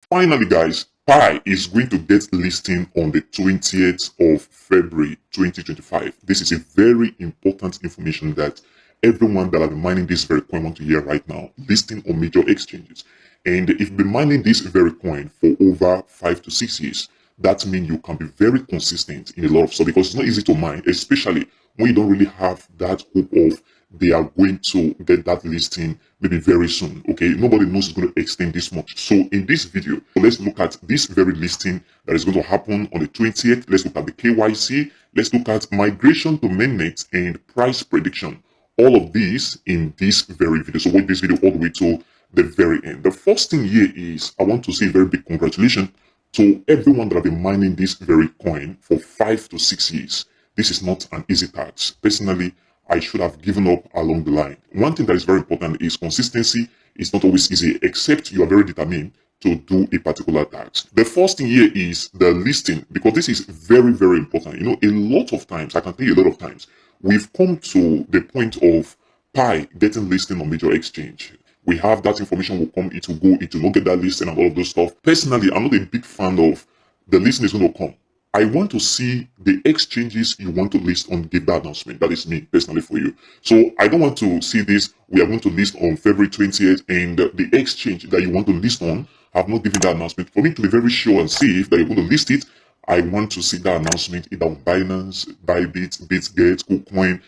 Finally, guys, Pi is going to get listing on the 20th of February 2025. This is a very important information that everyone that have been mining this very coin want to hear right now. Listing on major exchanges. And if you've been mining this very coin for over 5 to 6 years, that means you can be very consistent in a lot of stuff because it's not easy to mine, especially when you don't really have that hope of they are going to get that listing maybe very soon. Okay, nobody knows it's going to extend this much. So in this video, let's look at this very listing that is going to happen on the 20th. Let's look at the KYC. Let's look at migration to mainnet and price prediction. All of these in this very video. So watch this video all the way to the very end. The first thing here is I want to say a very big congratulations to everyone that have been mining this very coin for 5 to 6 years. This is not an easy task. Personally, I should have given up along the line. One thing that is very important is consistency is not always easy, except you are very determined to do a particular task. The first thing here is the listing, because this is very, very important. You know, a lot of times, I can tell you a lot of times, we've come to the point of Pi getting listing on major exchange. We have that information will come, it will go, it will not get that listing and all of those stuff. Personally, I'm not a big fan of the listing is going to come. I want to see the exchanges you want to list on give that announcement. That is me personally for you. So I don't want to see this. We are going to list on February 20th and the exchange that you want to list on have not given that announcement. For me to be very sure and safe that you're going to list it, I want to see that announcement either on Binance, Bybit, BitGet, KuCoin,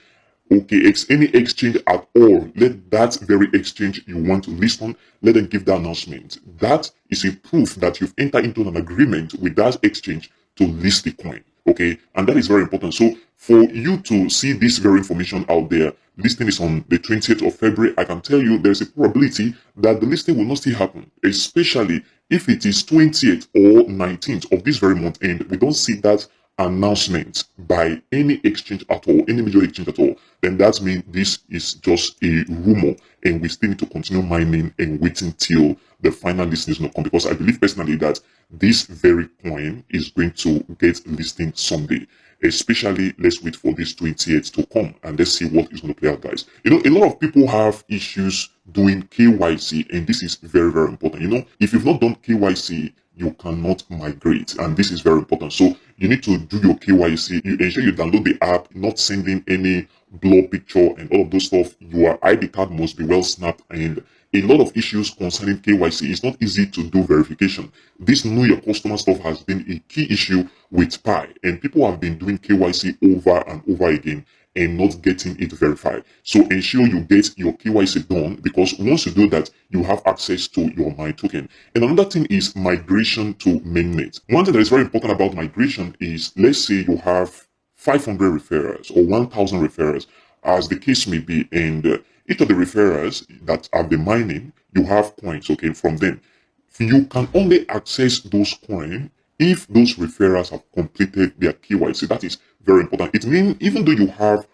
OKX, any exchange at all. Let that very exchange you want to list on, let them give that announcement. That is a proof that you've entered into an agreement with that exchange to list the coin. Okay, and that is very important. So for you to see this very information out there, listing is on the 20th of February. I can tell you there's a probability that the listing will not still happen, especially if it is 20th or 19th of this very month and we don't see that announcement by any exchange at all, any major exchange at all, then that means this is just a rumor and we still need to continue mining and waiting till the final listing is not come, because I believe personally that this very coin is going to get listing someday. Especially, let's wait for this 20th to come and let's see what is going to play out, guys. You know, a lot of people have issues doing KYC, and this is very, very important. You know, if you've not done KYC, you cannot migrate, and this is very important. So you need to do your KYC. You ensure you download the app, not sending any blur picture and all of those stuff. Your ID card must be well snapped, and a lot of issues concerning KYC. It's not easy to do verification. This know your customer stuff has been a key issue with Pi, and people have been doing KYC over and over again and not getting it verified. So ensure you get your KYC done, because once you do that, you have access to your My token. And another thing is migration to mainnet. One thing that is very important about migration is, let's say you have 500 referrals or 1,000 referrals, as the case may be, and each of the referrals that have been mining, you have coins, okay, from them. You can only access those coins if those referrals have completed their KYC. That is very important. It means even though you have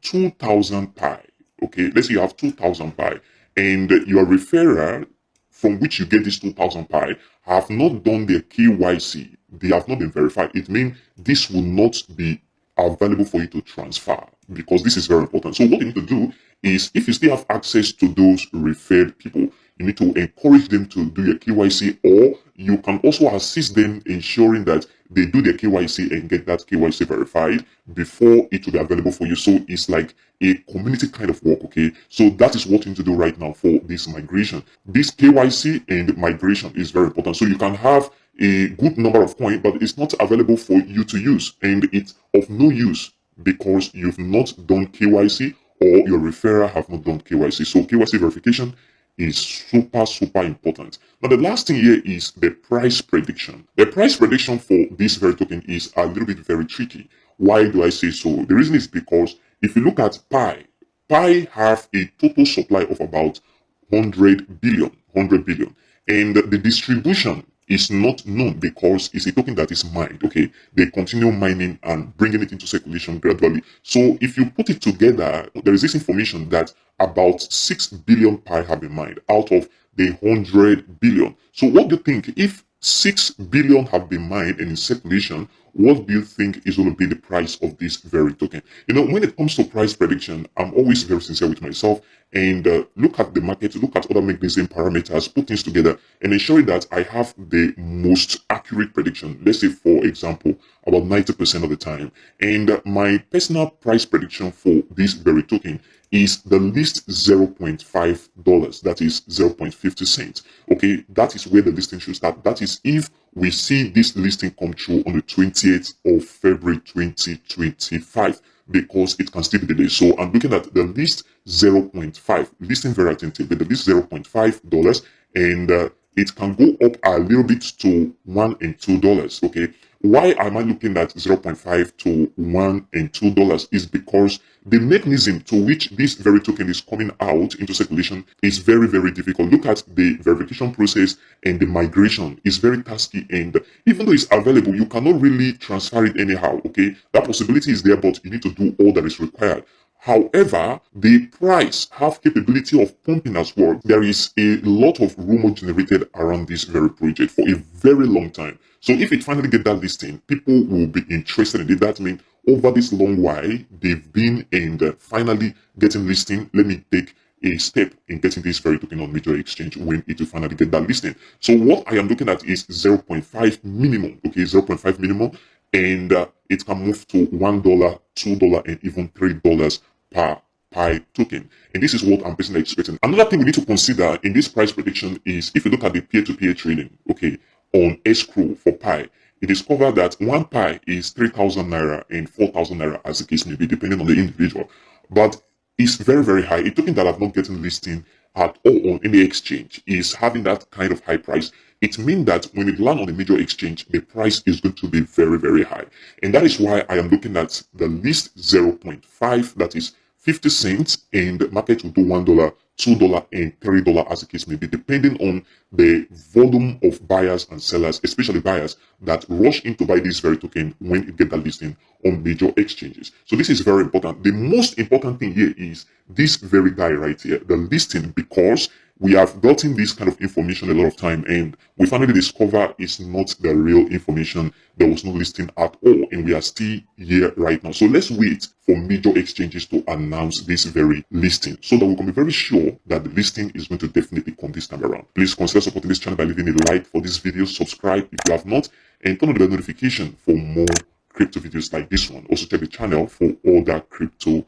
2,000 Pi, okay, let's say you have 2,000 Pi, and your referral from which you get this 2,000 Pi have not done their KYC, they have not been verified. It means this will not be available for you to transfer, because this is very important. So what you need to do is, if you still have access to those referred people, you need to encourage them to do your KYC, or you can also assist them ensuring that they do their KYC and get that KYC verified before it will be available for you. So it's like a community kind of work, okay? So that is what you need to do right now for this migration. This KYC and migration is very important. So you can have a good number of coins, but it's not available for you to use, and it's of no use because you've not done KYC or your referrer have not done KYC. So KYC verification is super, super important. Now, the last thing here is the price prediction. The price prediction for this very token is a little bit very tricky. Why do I say so? The reason is because if you look at Pi have a total supply of about 100 billion, and the distribution is not known because it's a token that is mined. Okay, they continue mining and bringing it into circulation gradually. So if you put it together, there is this information that about 6 billion Pi have been mined out of the 100 billion. So what do you think if 6 billion have been mined and in circulation. What do you think is going to be the price of this very token? When it comes to price prediction, I'm always very sincere with myself and look at the market, look at other mechanism parameters, put things together and ensure that I have the most accurate prediction. Let's say, for example, about 90% of the time. And my personal price prediction for this very token is the least $0.5, that is 0.50 cents. Okay, that is where the listing should start. That is if we see this listing come true on the 20th of February 2025, because it can still be delayed. So I'm looking at the least 0.5, listing very attentive, but the least $0.5, and it can go up a little bit to $1 and $2. Okay, why am I looking at 0.5 to $1 and $2 is because the mechanism to which this very token is coming out into circulation is very, very difficult. Look at the verification process, and the migration is very tasky, and even though it's available, you cannot really transfer it anyhow. Okay, that possibility is there, but you need to do all that is required. However, the price have capability of pumping as well. There is a lot of rumor generated around this very project for a very long time. So if it finally get that listing, people will be interested in it. That means over this long while, they've been and finally getting listing. Let me take a step in getting this very token on major exchange when it will finally get that listing. So what I am looking at is 0.5 minimum. Okay, 0.5 minimum, and it can move to $1, $2, and even $3 per Pi token. And this is what I'm personally expecting. Another thing we need to consider in this price prediction is if you look at the peer-to-peer trading, okay, on H.K.R for Pi, it discovered that one Pi is 3,000 naira and 4,000 naira, as the case may be, depending on the individual. But it's very, very high. A token that I've not gotten listing at all on any exchange is having that kind of high price. It means that when it lands on a major exchange, the price is going to be very, very high. And that is why I am looking at the least 0.5, that is 50 cents, and the market will do $1, $2, and $3, as the case may be, depending on the volume of buyers and sellers, especially buyers that rush in to buy this very token when it get that listing on major exchanges. So this is very important. The most important thing here is this very guy right here, the listing, because we have gotten this kind of information a lot of time, and we finally discover it's not the real information. There was no listing at all, and we are still here right now. So let's wait for major exchanges to announce this very listing so that we can be very sure that the listing is going to definitely come this time around. Please consider supporting this channel by leaving a like for this video, subscribe if you have not, and turn on the bell notification for more crypto videos like this one. Also check the channel for other crypto